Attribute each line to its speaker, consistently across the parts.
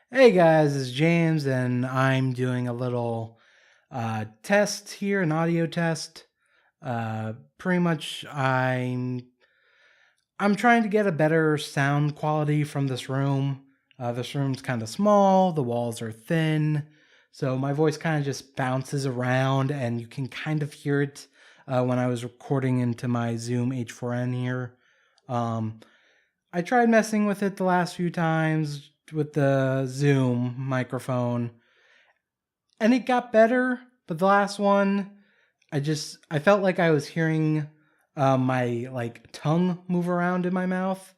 Speaker 1: Hey guys, it's James, and I'm doing a little test here, an audio test. Pretty much, I'm trying to get a better sound quality from this room. This room's kind of small, the walls are thin, so my voice kind of just bounces around, and you can kind of hear it when I was recording into my Zoom H4n here. Um, I tried messing with it the last few times with the Zoom microphone, and it got better. But the last one, I felt like I was hearing my tongue move around in my mouth,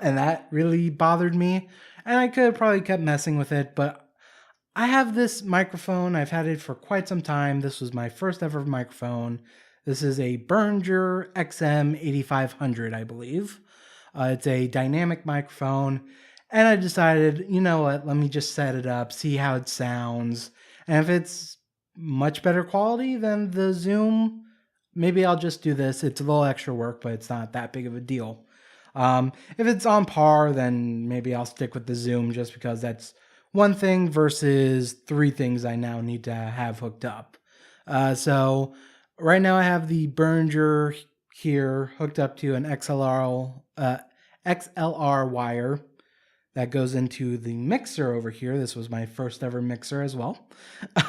Speaker 1: and that really bothered me. And I could have probably kept messing with it, but I have this microphone. I've had it for quite some time. This was my first ever microphone. This is a Behringer XM 8500, I believe. It's a dynamic microphone. And I decided, you know what, let me just set it up, see how it sounds. And if it's much better quality than the Zoom, maybe I'll just do this. It's a little extra work, but it's not that big of a deal. If it's on par, then maybe I'll stick with the Zoom just because that's one thing versus three things I now need to have hooked up. So right now I have the Behringer here hooked up to an XLR wire that goes into the mixer over here. This was my first ever mixer as well.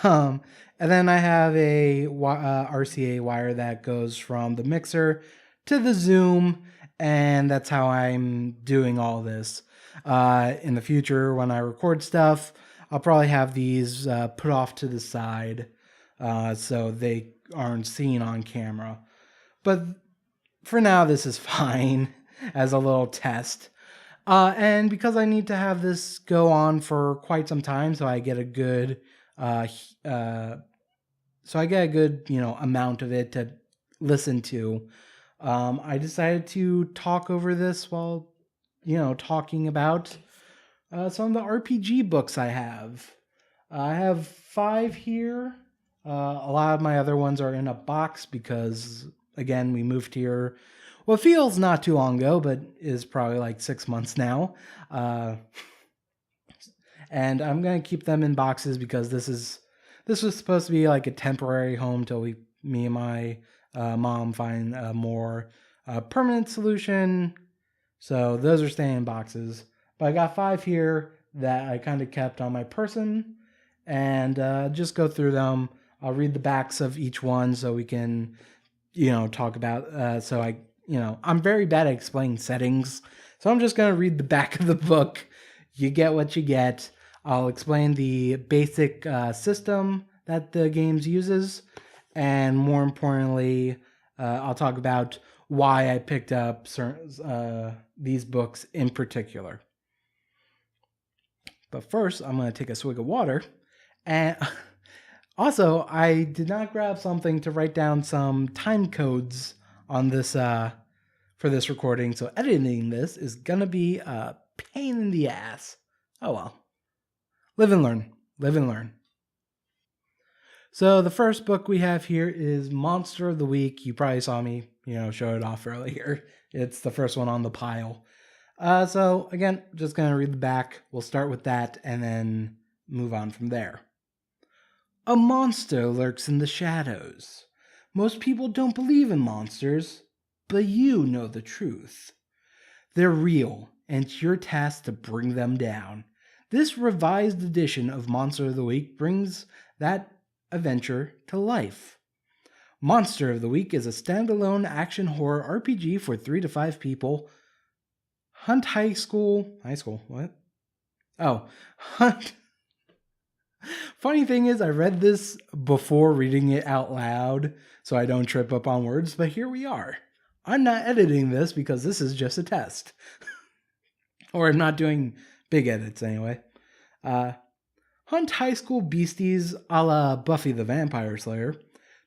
Speaker 1: Um, and then I have a RCA wire that goes from the mixer to the Zoom, and that's how I'm doing all this. In the future, when I record stuff, I'll probably have these put off to the side so they aren't seen on camera. But for now, this is fine as a little test. And because I need to have this go on for quite some time, so I get a good, uh, amount of it to listen to. I decided to talk over this while, talking about some of the RPG books I have. I have 5 here. A lot of my other ones are in a box because, again, we moved here. Well, it feels not too long ago, but is probably like 6 months now. Uh, and I'm gonna keep them in boxes because this was supposed to be like a temporary home till me and my mom find a more permanent solution. So those are staying in boxes. But I got 5 here that I kind of kept on my person, and just go through them. I'll read the backs of each one so we can, talk about. I'm very bad at explaining settings, so I'm just gonna read the back of the book. You get what you get. I'll explain the basic system that the games uses, and more importantly, I'll talk about why I picked up these books in particular. But first, I'm going to take a swig of water. And also, I did not grab something to write down some time codes on this for this recording, so editing this is going to be a pain in the ass. Oh well. Live and learn. Live and learn. So the first book we have here is Monster of the Week. You probably saw me, show it off earlier. It's the first one on the pile. So again, just gonna read the back. We'll start with that and then move on from there. A monster lurks in the shadows. Most people don't believe in monsters, but you know the truth. They're real, and it's your task to bring them down. This revised edition of Monster of the Week brings that adventure to life. Monster of the Week is a standalone action horror RPG for 3 to 5 people. High school, what? Oh, Hunt. Funny thing is, I read this before reading it out loud, so I don't trip up on words, but here we are. I'm not editing this because this is just a test. Or I'm not doing big edits anyway. Hunt high school beasties a la Buffy the Vampire Slayer,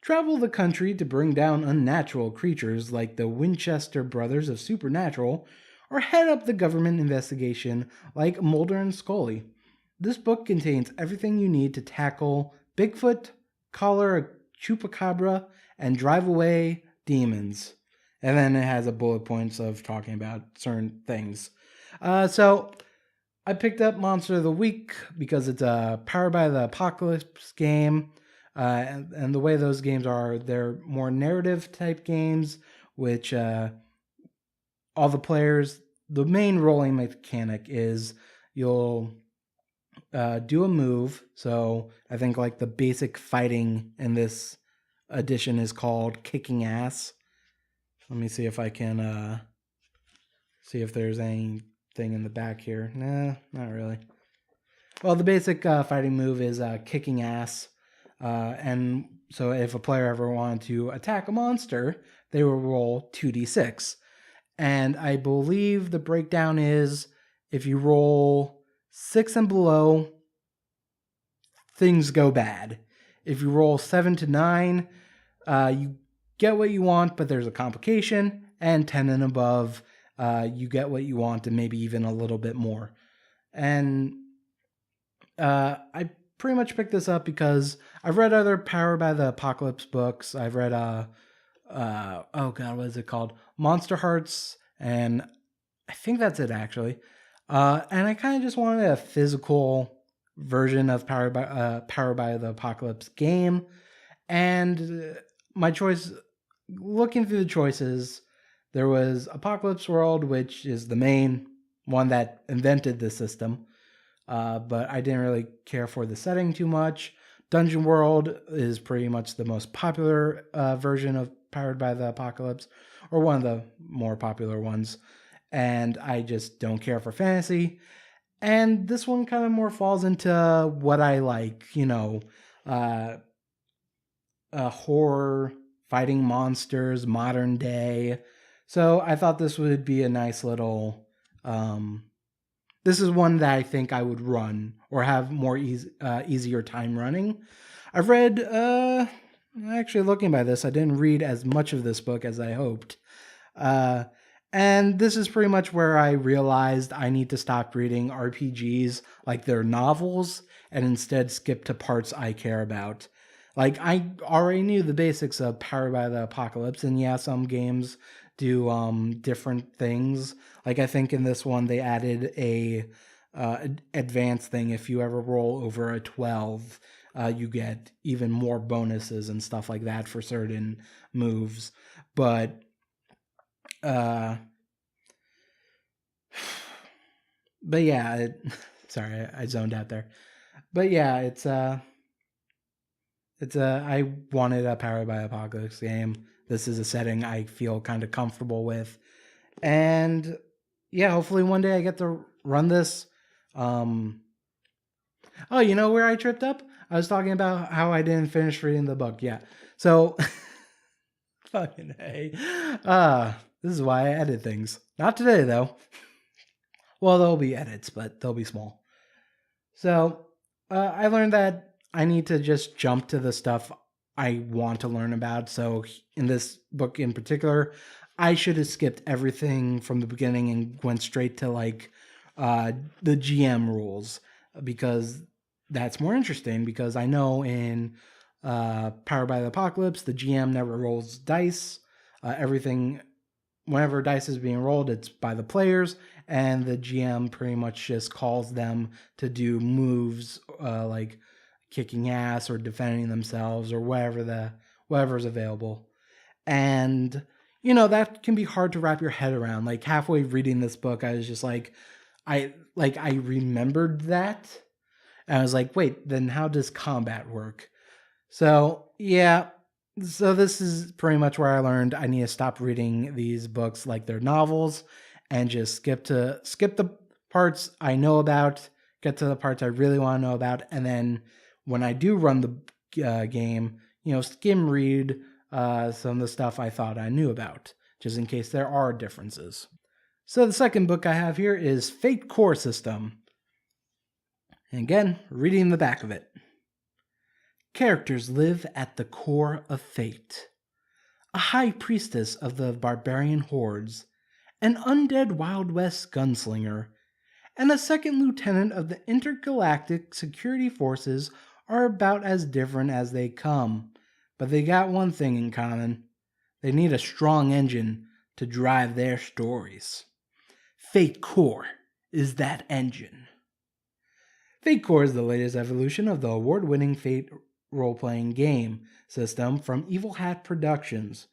Speaker 1: travel the country to bring down unnatural creatures like the Winchester brothers of Supernatural, or head up the government investigation like Mulder and Scully. This book contains everything you need to tackle Bigfoot, collar a chupacabra, and drive away demons. And then it has a bullet points of talking about certain things. So I picked up Monster of the Week because it's a Powered by the Apocalypse game. And the way those games are, they're more narrative type games, which all the players, the main rolling mechanic is you'll do a move. So I think like the basic fighting in this edition is called kicking ass. Let me see if I can see if there's anything in the back here. Nah, not really. Well, the basic fighting move is kicking ass. And so if a player ever wanted to attack a monster, they will roll 2d6. And I believe the breakdown is if you roll 6 and below, things go bad. If you roll 7 to 9, you get what you want, but there's a complication. And 10 and above, you get what you want and maybe even a little bit more. And I pretty much picked this up because I've read other Powered by the Apocalypse books. I've read oh god, what is it called? Monster Hearts, and I think that's it actually. And I kind of just wanted a physical version of Powered by the Apocalypse game. And my choice, looking through the choices, there was Apocalypse World, which is the main one that invented the system. But I didn't really care for the setting too much. Dungeon World is pretty much the most popular version of Powered by the Apocalypse, or one of the more popular ones. And I just don't care for fantasy. And this one kind of more falls into what I like, horror, fighting monsters, modern day. So I thought this would be a nice little... this is one that I think I would run or have more easier time running. I've read, actually looking by this, I didn't read as much of this book as I hoped. And this is pretty much where I realized I need to stop reading RPGs like they're novels and instead skip to parts I care about. Like, I already knew the basics of Powered by the Apocalypse, and yeah, some games do different things. Like, I think in this one they added a advanced thing. If you ever roll over a 12, you get even more bonuses and stuff like that for certain moves. But yeah, sorry, I zoned out there. But yeah, it's I wanted a Powered by Apocalypse game. This is a setting I feel kind of comfortable with. And yeah, hopefully one day I get to run this. Oh, you know where I tripped up? I was talking about how I didn't finish reading the book. Yeah. So fucking hey. This is why I edit things. Not today though. Well, there'll be edits, but they'll be small. So, I learned that I need to just jump to the stuff I want to learn about. So in this book in particular, I should have skipped everything from the beginning and went straight to like the GM rules, because that's more interesting. Because I know in Powered by the Apocalypse, the GM never rolls dice. Everything, whenever dice is being rolled, it's by the players, and the GM pretty much just calls them to do moves like kicking ass or defending themselves or whatever's available. And that can be hard to wrap your head around. Like, halfway reading this book, I was just like I remembered that, and I was like, wait, then how does combat work? So yeah, so this is pretty much where I learned I need to stop reading these books like they're novels and just skip the parts I know about, get to the parts I really want to know about, and then when I do run the game, skim read some of the stuff I thought I knew about, just in case there are differences. So the second book I have here is Fate Core System. And again, reading the back of it. Characters live at the core of fate. A high priestess of the barbarian hordes, an undead Wild West gunslinger, and a second lieutenant of the intergalactic security forces are about as different as they come, but they got one thing in common. They need a strong engine to drive their stories. Fate Core is that engine. Fate Core is the latest evolution of the award-winning Fate role-playing game system from Evil Hat Productions.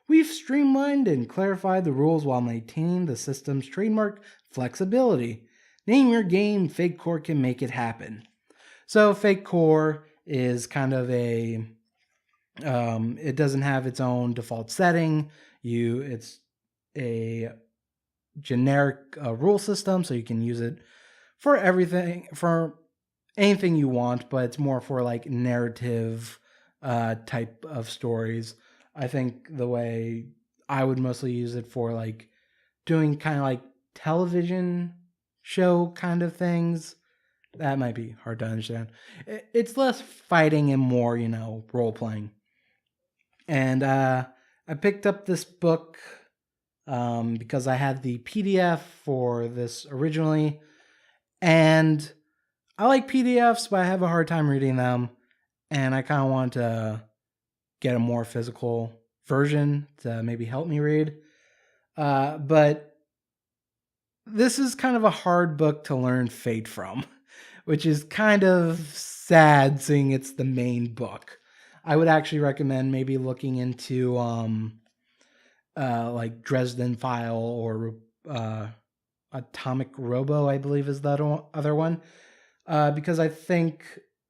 Speaker 1: We've streamlined and clarified the rules while maintaining the system's trademark flexibility. Name your game, Fate Core can make it happen. So Fate Core is kind of a it doesn't have its own default setting. It's a generic rule system, so you can use it for everything, for anything you want, but it's more for like narrative type of stories. I think the way I would mostly use it for like doing kind of like television show kind of things. That might be hard to understand. It's less fighting and more, role playing. And I picked up this book because I had the PDF for this originally. And I like PDFs, but I have a hard time reading them. And I kind of want to get a more physical version to maybe help me read. But this is kind of a hard book to learn Fate from, which is kind of sad seeing it's the main book. I would actually recommend maybe looking into like Dresden File or Atomic Robo, I believe is that other one. Because I think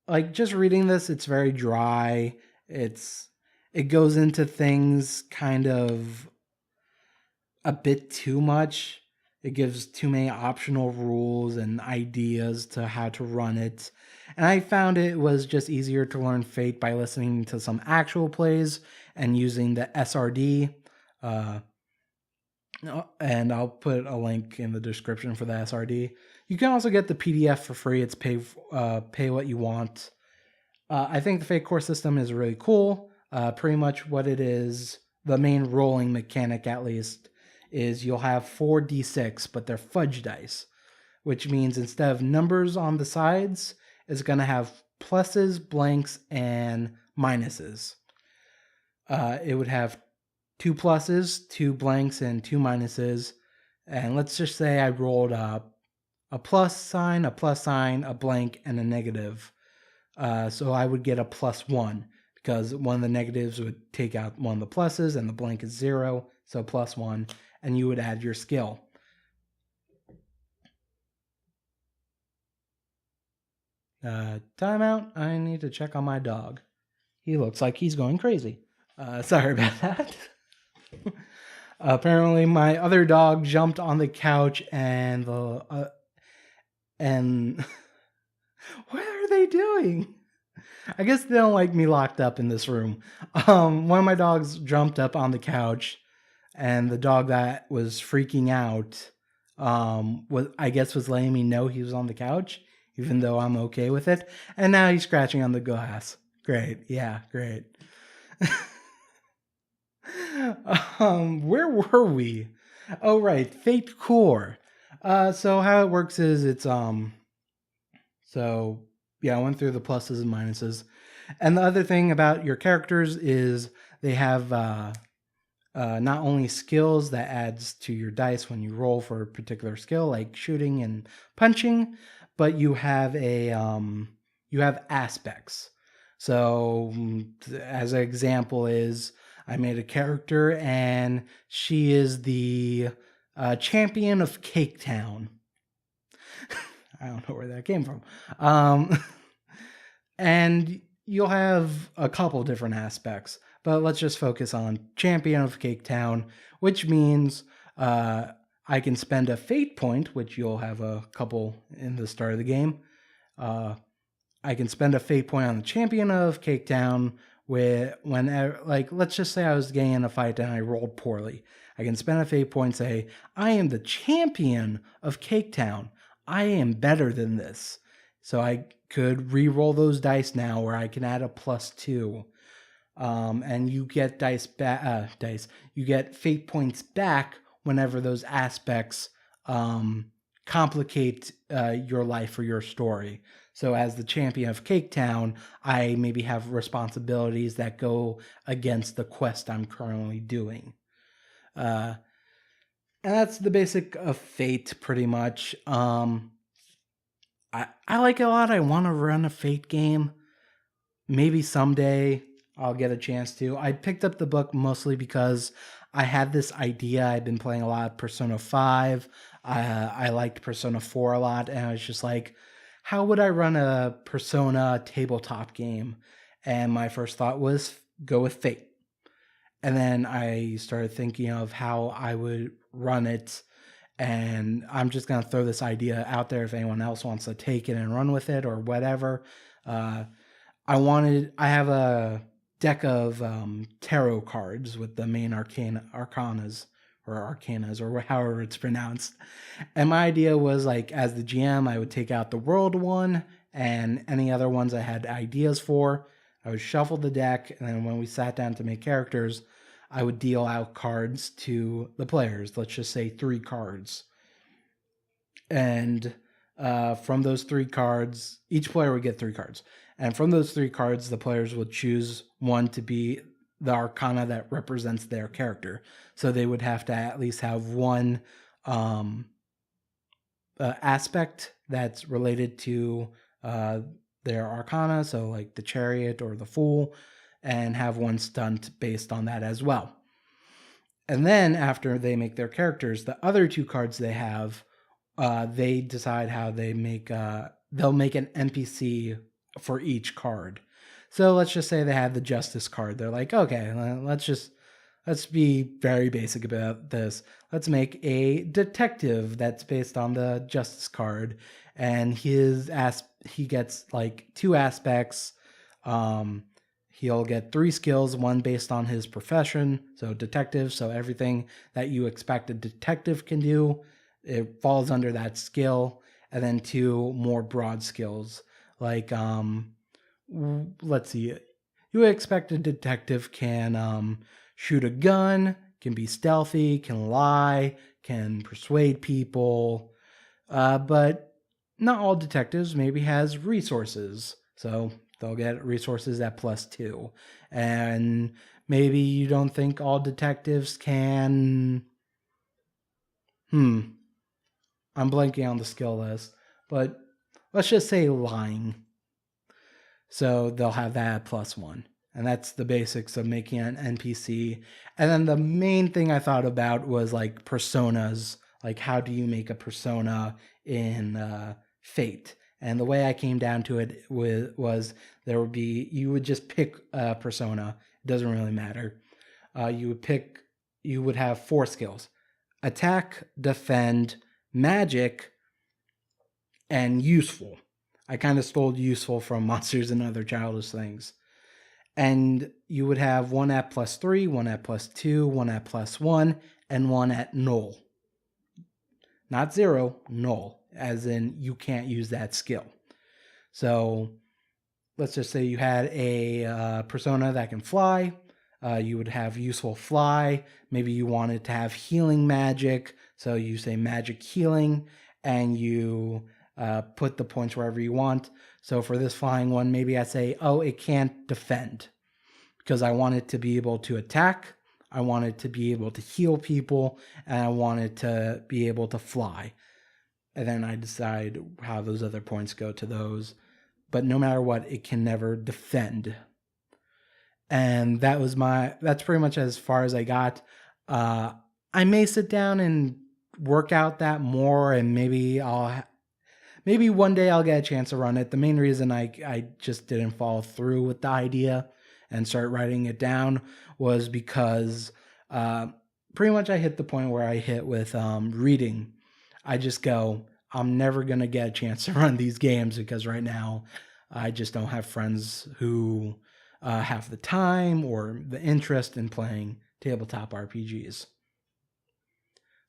Speaker 1: like just reading this, it's very dry. It goes into things kind of a bit too much. It gives too many optional rules and ideas to how to run it. And I found it was just easier to learn Fate by listening to some actual plays and using the SRD. And I'll put a link in the description for the SRD. You can also get the PDF for free. It's pay what you want. I think the Fate Core system is really cool. Pretty much what it is, the main rolling mechanic at least, is you'll have 4d6, but they're fudge dice, which means instead of numbers on the sides, it's going to have pluses, blanks, and minuses. It would have 2 pluses, 2 blanks, and 2 minuses. And let's just say I rolled a plus sign, a blank, and a negative. So I would get a +1 because one of the negatives would take out one of the pluses and the blank is 0, so +1, and you would add your skill. Timeout. I need to check on my dog. He looks like he's going crazy. Sorry about that. Apparently my other dog jumped on the couch and and what are they doing? I guess they don't like me locked up in this room. One of my dogs jumped up on the couch, and the dog that was freaking out was letting me know he was on the couch, even though I'm okay with it. And now he's scratching on the glass. Great. Yeah, great. Where were we? Oh, right. Fate Core. So how it works is it's, so yeah, I went through the pluses and minuses. And the other thing about your characters is they have, not only skills that adds to your dice when you roll for a particular skill, like shooting and punching, but you have you have aspects. So as an example is, I made a character and she is the champion of Cake Town. I don't know where that came from. And you'll have a couple different aspects, but let's just focus on champion of Cake Town, which means I can spend a fate point, which you'll have a couple in the start of the game. I can spend a fate point on the champion of Cake Town whenever, like, let's just say I was getting in a fight and I rolled poorly. I can spend a fate point, say, I am the champion of Cake Town. I am better than this. So I could re-roll those dice now, where I can add a +2. And you get you get fate points back whenever those aspects complicate your life or your story. So as the champion of Cake Town, I maybe have responsibilities that go against the quest I'm currently doing. And that's the basic of Fate, pretty much. I like it a lot. I want to run a Fate game. Maybe someday I'll get a chance to. I picked up the book mostly because I had this idea. I've been playing a lot of Persona 5. I liked Persona 4 a lot, and I was just like, how would I run a Persona tabletop game? And my first thought was go with Fate. And then I started thinking of how I would run it. And I'm just going to throw this idea out there if anyone else wants to take it and run with it or whatever. I have a deck of tarot cards with the main arcanas or however it's pronounced. And my idea was like, as the GM, I would take out the world one and any other ones I had ideas for. I would shuffle the deck, and then when we sat down to make characters, I would deal out cards to the players. Let's just say 3 cards. And from those 3 cards, each player would get 3 cards. And from those 3 cards, the players would choose one to be the arcana that represents their character. So they would have to at least have one aspect that's related to their arcana, so like the chariot or the fool, and have one stunt based on that as well. And then after they make their characters, the other 2 cards they have, they decide how they make, they'll make an NPC for each card. So let's just say they have the justice card. They're like, okay, let's be very basic about this. Let's make a detective that's based on the justice card, and he gets like 2 aspects. He'll get 3 skills, one based on his profession, so detective, so everything that you expect a detective can do, it falls under that skill, and then 2 more broad skills, like, let's see, you expect a detective can shoot a gun, can be stealthy, can lie, can persuade people, but not all detectives maybe has resources, so they'll get resources at +2. And maybe you don't think all detectives can... I'm blanking on the skill list, but let's just say lying. So they'll have that at +1. And that's the basics of making an NPC. And then the main thing I thought about was like personas. Like, how do you make a persona in Fate? And the way I came down to it was you would just pick a persona. It doesn't really matter. You would have 4 skills: attack, defend, magic, and useful. I kind of stole useful from Monsters and Other Childish Things. And you would have 1 at +3, 1 at +2, 1 at +1, and 1 at null. Not 0, null, as in you can't use that skill. So let's just say you had a persona that can fly. You would have useful fly. Maybe you wanted to have healing magic, so you say magic healing, and you put the points wherever you want. So for this flying one, maybe I say, oh, it can't defend, because I want it to be able to attack, I want it to be able to heal people, and I want it to be able to fly. And then I decide how those other points go to those. But no matter what, it can never defend. And that's pretty much as far as I got. I may sit down and work out that more, and maybe one day I'll get a chance to run it. The main reason I just didn't follow through with the idea and start writing it down was because pretty much I hit the point where I hit with reading. I just go, I'm never going to get a chance to run these games because right now I just don't have friends who have the time or the interest in playing tabletop RPGs.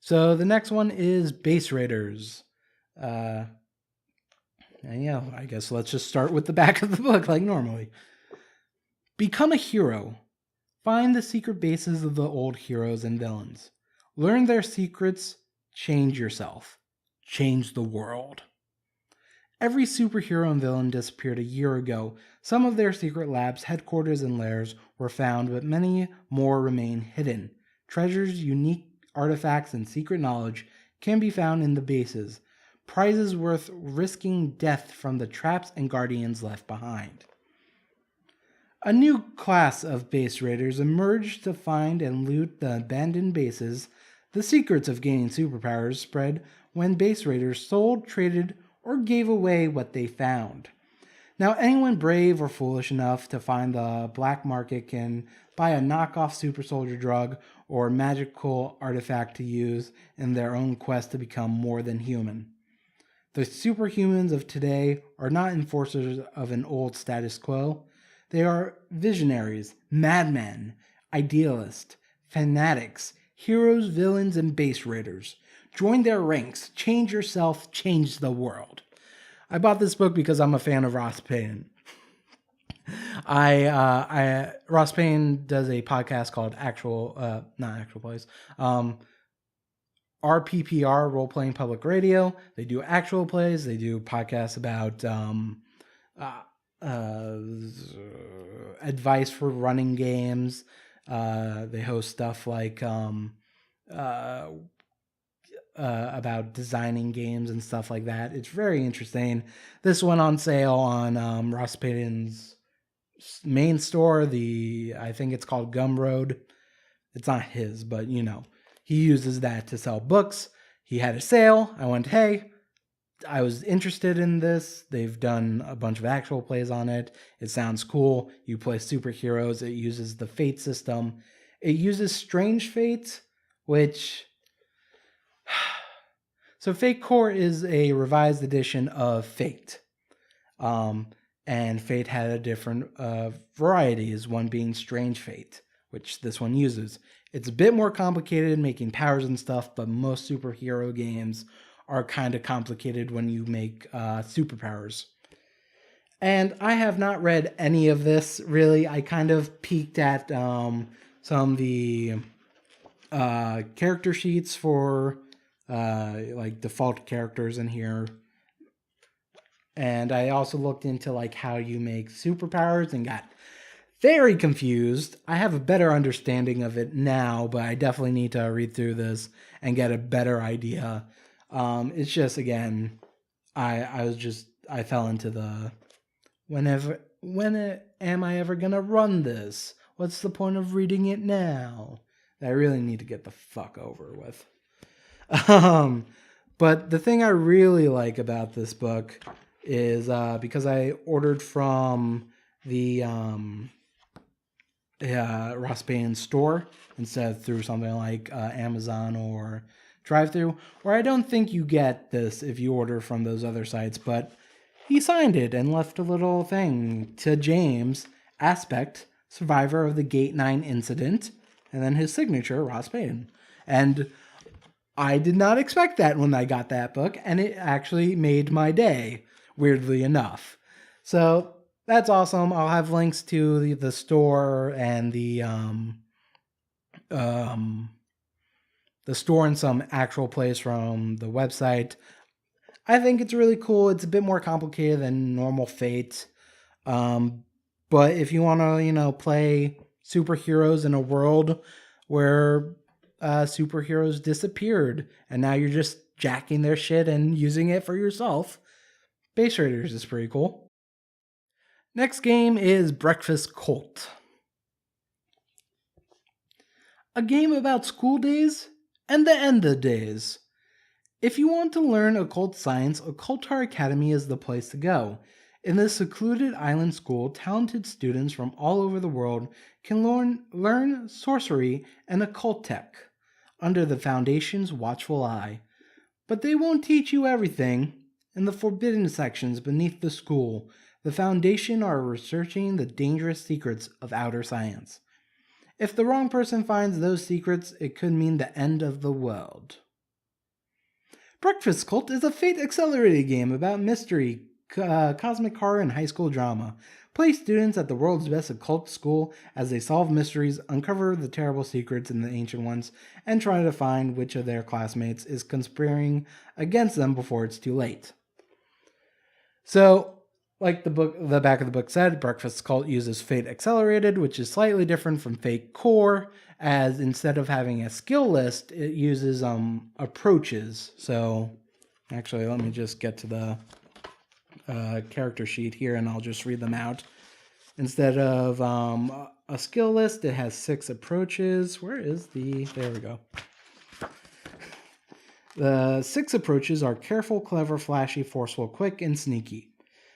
Speaker 1: So the next one is Base Raiders. And yeah, I guess let's just start with the back of the book like normally. Become a hero. Find the secret bases of the old heroes and villains. Learn their secrets. Change yourself. Change the world. Every superhero and villain disappeared a year ago. Some of their secret labs, headquarters, and lairs were found, but many more remain hidden. Treasures, unique artifacts, and secret knowledge can be found in the bases, prizes worth risking death from the traps and guardians left behind. A new class of base raiders emerged to find and loot the abandoned bases. The secrets of gaining superpowers spread when base raiders sold, traded, or gave away what they found. Now, anyone brave or foolish enough to find the black market can buy a knockoff super soldier drug or magical artifact to use in their own quest to become more than human. The superhumans of today are not enforcers of an old status quo. They are visionaries, madmen, idealists, fanatics, heroes, villains, and base raiders. Join their ranks, change yourself, change the world. I bought this book because I'm a fan of Ross Payne. Ross Payne does a podcast called RPPR, Role Playing Public Radio. They do actual plays. They do podcasts about advice for running games. They host stuff like about designing games and stuff like that. It's very interesting. This went on sale on Ross Payton's main store. I think it's called Gumroad. It's not his, but he uses that to sell books. He had a sale. I went, hey, I was interested in this. They've done a bunch of actual plays on it. It sounds cool. You play superheroes. It uses the fate system. It uses strange fate, which... So Fate Core is a revised edition of Fate. And Fate had a different varieties, one being Strange Fate, which this one uses. It's a bit more complicated making powers and stuff, but most superhero games are kind of complicated when you make superpowers. And I have not read any of this, really. I kind of peeked at some of the character sheets for like default characters in here. And I also looked into like how you make superpowers and got very confused. I have a better understanding of it now, but I definitely need to read through this and get a better idea. It's just, again, I fell into the when am I ever gonna run this? What's the point of reading it now? That I really need to get the fuck over with. But the thing I really like about this book is because I ordered from the Ross Payne store instead of through something like Amazon or drive-through, where I don't think you get this if you order from those other sites, but he signed it and left a little thing to James Aspect, survivor of the Gate 9 incident, and then his signature, Ross Payne. And I did not expect that when I got that book, and it actually made my day, weirdly enough. So that's awesome. I'll have links to the store and the store and some actual plays from the website. I think it's really cool. It's a bit more complicated than normal Fate. But if you want to, play superheroes in a world where superheroes disappeared and now you're just jacking their shit and using it for yourself, Base Raiders is pretty cool. Next game is Breakfast Cult. A game about school days and the end of days. If you want to learn occult science, Occultar Academy is the place to go. In this secluded island school, talented students from all over the world can learn sorcery and occult tech under the Foundation's watchful eye. But they won't teach you everything. In the forbidden sections beneath the school, the Foundation are researching the dangerous secrets of outer science. If the wrong person finds those secrets, it could mean the end of the world. Breakfast Cult is a fate-accelerated game about mystery, cosmic horror, and high school drama. Play students at the world's best occult school as they solve mysteries, uncover the terrible secrets in the ancient ones, and try to find which of their classmates is conspiring against them before it's too late. So, like the back of the book said, Breakfast Cult uses Fate Accelerated, which is slightly different from Fate Core, as instead of having a skill list, it uses approaches. So Actually, let me just get to the character sheet here and I'll just read them out. Instead of a skill list, it has 6 approaches. Where is the... There we go. The 6 approaches are careful, clever, flashy, forceful, quick, and sneaky.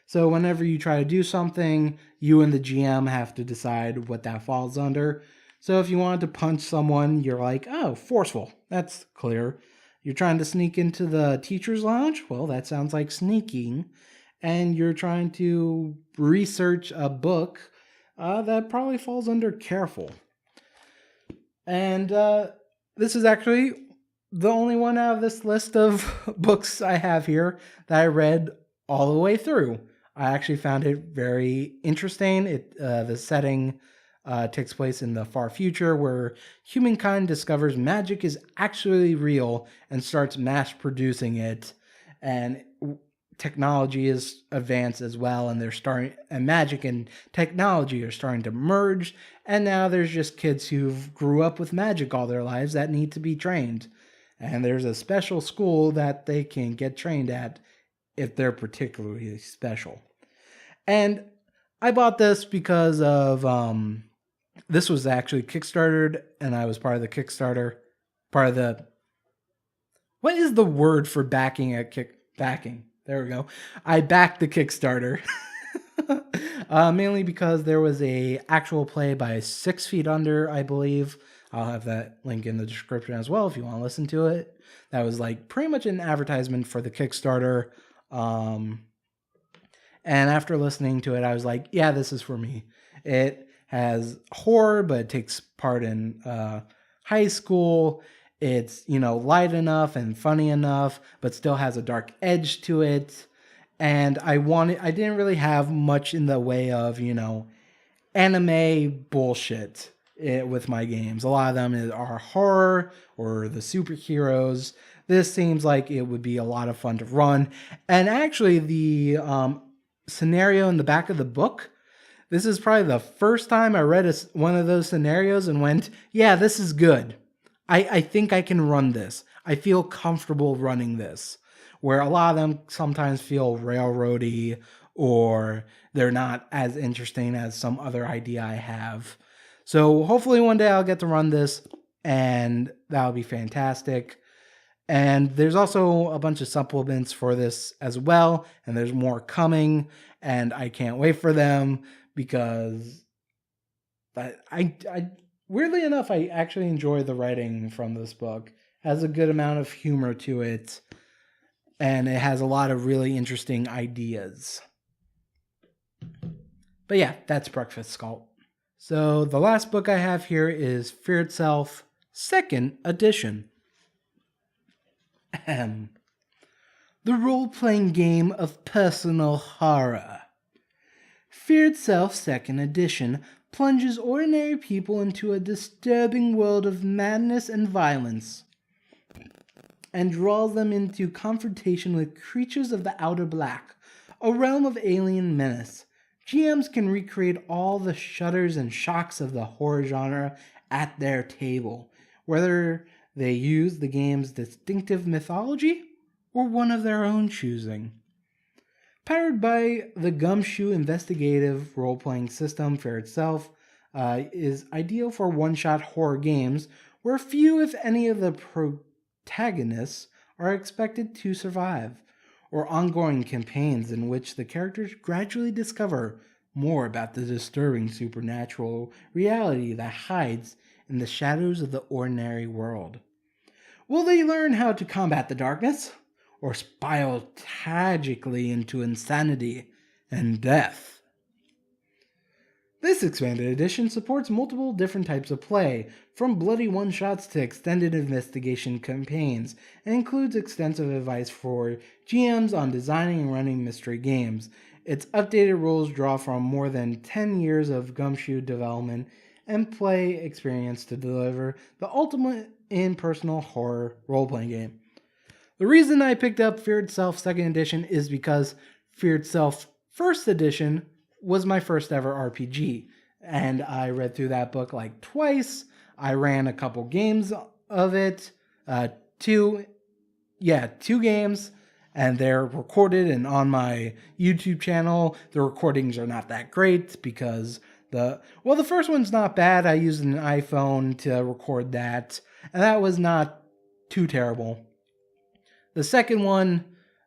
Speaker 1: So whenever you try to do something, you and the GM have to decide what that falls under. So if you wanted to punch someone, you're like, oh, forceful. That's clear. You're trying to sneak into the teacher's lounge? Well, that sounds like sneaking. And you're trying to research a book, that probably falls under careful. And this is actually the only one out of this list of books I have here that I read all the way through. I actually found it very interesting. The setting takes place in the far future where humankind discovers magic is actually real and starts mass producing it. And technology is advanced as well, and magic and technology are starting to merge, and now there's just kids who've grew up with magic all their lives that need to be trained, and there's a special school that they can get trained at if they're particularly special. And I bought this because of this was actually Kickstartered, and I was part of the Kickstarter, what is the word for backing backing? There we go. I backed the Kickstarter. Mainly because there was a actual play by 6 Feet Under, I believe. I'll have that link in the description as well if you want to listen to it. That was like pretty much an advertisement for the Kickstarter. And after listening to it, I was like, yeah, this is for me. It has horror, but it takes part in high school. It's, light enough and funny enough, but still has a dark edge to it. And I didn't really have much in the way of, anime bullshit with my games. A lot of them are horror or the superheroes. This seems like it would be a lot of fun to run. And actually, the scenario in the back of the book, this is probably the first time I read one of those scenarios and went, yeah, this is good. I think I can run this. I feel comfortable running this. Where a lot of them sometimes feel railroady or they're not as interesting as some other idea I have. So hopefully one day I'll get to run this and that'll be fantastic. And there's also a bunch of supplements for this as well. And there's more coming and I can't wait for them because I weirdly enough, I actually enjoy the writing from this book. It has a good amount of humor to it. And it has a lot of really interesting ideas. But yeah, that's Breakfast Sculpt. So the last book I have here is Fear Itself, 2nd edition. The role-playing game of personal horror. Fear Itself, 2nd edition plunges ordinary people into a disturbing world of madness and violence, and draws them into confrontation with creatures of the outer black, a realm of alien menace. GMs can recreate all the shudders and shocks of the horror genre at their table, whether they use the game's distinctive mythology or one of their own choosing. Powered by the Gumshoe investigative role-playing system, Fear Itself is ideal for one-shot horror games where few, if any, of the protagonists are expected to survive, or ongoing campaigns in which the characters gradually discover more about the disturbing supernatural reality that hides in the shadows of the ordinary world. Will they learn how to combat the darkness, or spiral tragically into insanity and death? This expanded edition supports multiple different types of play, from bloody one-shots to extended investigation campaigns, and includes extensive advice for GMs on designing and running mystery games. Its updated rules draw from more than 10 years of Gumshoe development and play experience to deliver the ultimate in-personal horror role-playing game. The reason I picked up Fear Itself 2nd edition is because Fear Itself 1st edition was my first ever RPG, and I read through that book like twice. I ran a couple games of it, two games, and they're recorded and on my YouTube channel. The recordings are not that great because the first one's not bad. I used an iPhone to record that, and that was not too terrible. The second one,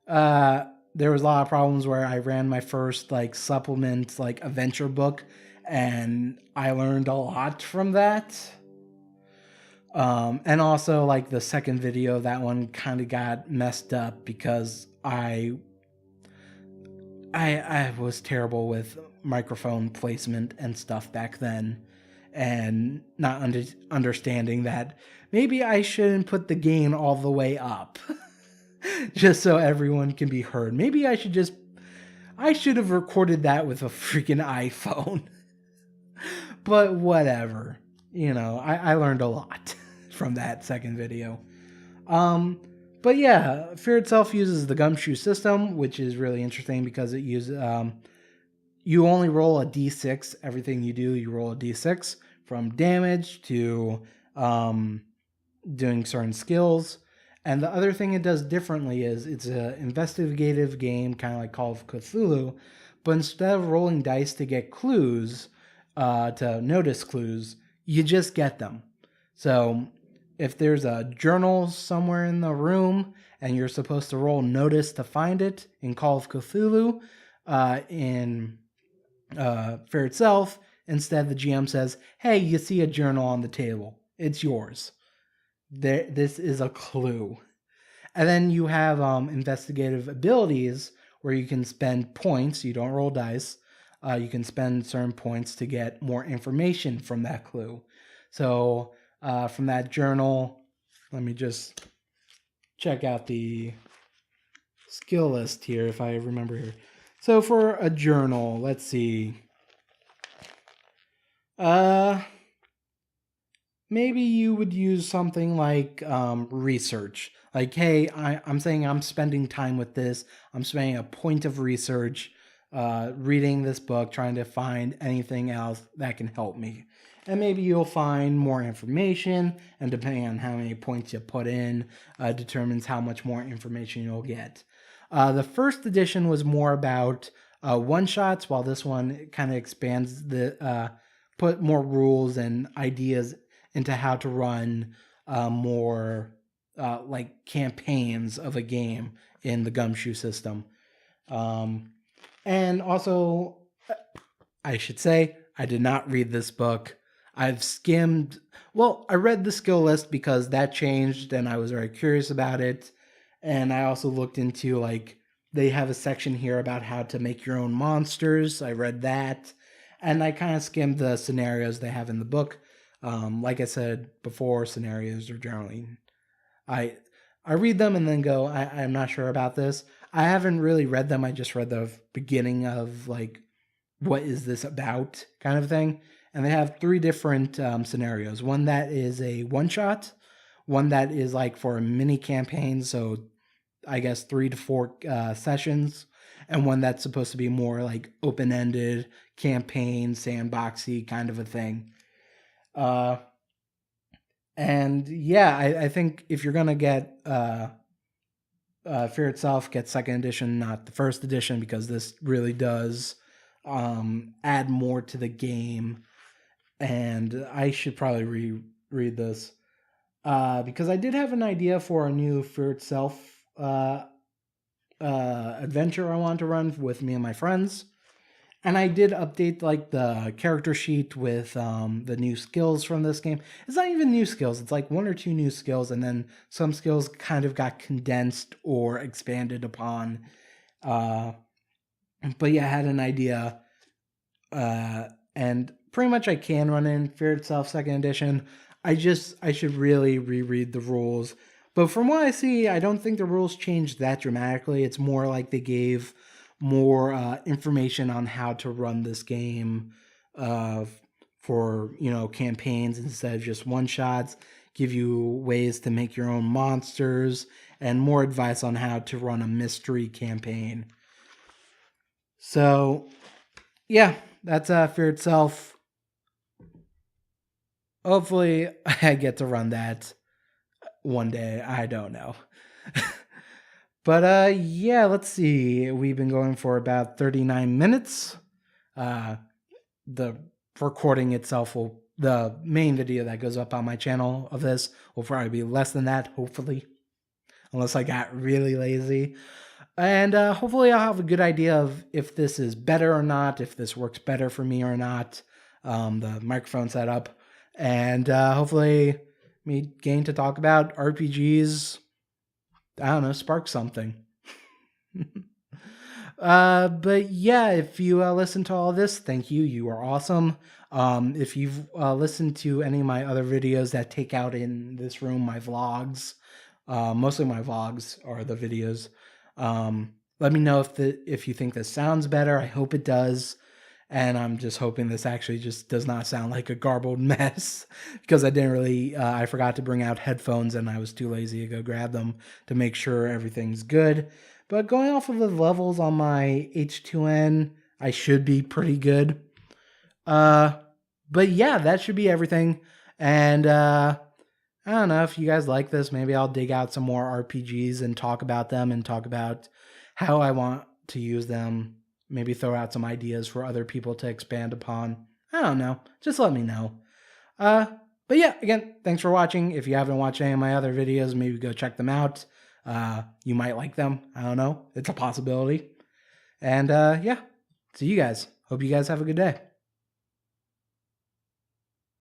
Speaker 1: there was a lot of problems where I ran my first supplement adventure book, and I learned a lot from that. And also the second video, that one kind of got messed up because I was terrible with microphone placement and stuff back then, and not understanding that maybe I shouldn't put the gain all the way up just so everyone can be heard. Maybe I should have recorded that with a freaking iPhone. But whatever. I learned a lot from that second video. But yeah, Fear itself uses the gumshoe system, which is really interesting because it uses you only roll a d6. Everything you do, you roll a d6, from damage to doing certain skills. And the other thing it does differently is it's an investigative game, kind of like Call of Cthulhu, but instead of rolling dice to get clues, to notice clues, you just get them. So if there's a journal somewhere in the room and you're supposed to roll notice to find it in Call of Cthulhu, in Fear itself, instead the GM says, hey, you see a journal on the table. It's yours. This is a clue. And then you have investigative abilities where you can spend points. You don't roll dice. You can spend certain points to get more information from that clue. So from that journal, let me just check out the skill list here if I remember here. So for a journal, let's see. Maybe you would use something like research. Like, hey, I'm saying I'm spending time with this. I'm spending a point of research, reading this book, trying to find anything else that can help me. And maybe you'll find more information, and depending on how many points you put in, determines how much more information you'll get. The first edition was more about one-shots, while this one kind of expands put more rules and ideas into how to run more campaigns of a game in the gumshoe system. And also, I should say, I did not read this book. I've skimmed. Well, I read the skill list because that changed and I was very curious about it. And I also looked into, they have a section here about how to make your own monsters. I read that. And I kind of skimmed the scenarios they have in the book. Like I said before, scenarios are generally... I read them and then go, I'm not sure about this. I haven't really read them. I just read the beginning of, what is this about kind of thing. And they have 3 different scenarios. One that is a one-shot. One that is, for a mini campaign, so I guess 3 to 4 sessions. And one that's supposed to be more, open-ended campaign, sandboxy kind of a thing. And yeah, I think if you're gonna get Fear itself, get second edition, not the first edition, because this really does add more to the game. And I should probably reread this because I did have an idea for a new Fear itself adventure I want to run with me and my friends. And I did update the character sheet with the new skills from this game. It's not even new skills. It's 1 or 2 new skills, and then some skills kind of got condensed or expanded upon. But yeah, I had an idea. And pretty much I can run in Fear itself second edition. I should really reread the rules. But from what I see, I don't think the rules changed that dramatically. It's more like they gave more information on how to run this game for campaigns instead of just one-shots, give you ways to make your own monsters, and more advice on how to run a mystery campaign. So yeah, that's Fear itself. Hopefully I get to run that one day. I don't know. But yeah, let's see. We've been going for about 39 minutes. The recording itself the main video that goes up on my channel of this will probably be less than that, hopefully, unless I got really lazy. And hopefully I'll have a good idea of if this is better or not, if this works better for me or not, the microphone setup. And hopefully me getting to talk about RPGs, I don't know, spark something. But yeah, if you listen to all this, thank you. You are awesome. If you've listened to any of my other videos that take out in this room, my vlogs, mostly my vlogs are the videos. Let me know if you think this sounds better. I hope it does. And I'm just hoping this actually just does not sound like a garbled mess, because I didn't really, I forgot to bring out headphones and I was too lazy to go grab them to make sure everything's good. But going off of the levels on my H2N, I should be pretty good. But yeah, that should be everything. And I don't know if you guys like this. Maybe I'll dig out some more RPGs and talk about them and talk about how I want to use them. Maybe throw out some ideas for other people to expand upon. I don't know. Just let me know. But yeah, again, thanks for watching. If you haven't watched any of my other videos, maybe go check them out. You might like them. I don't know. It's a possibility. And yeah, see you guys. Hope you guys have a good day.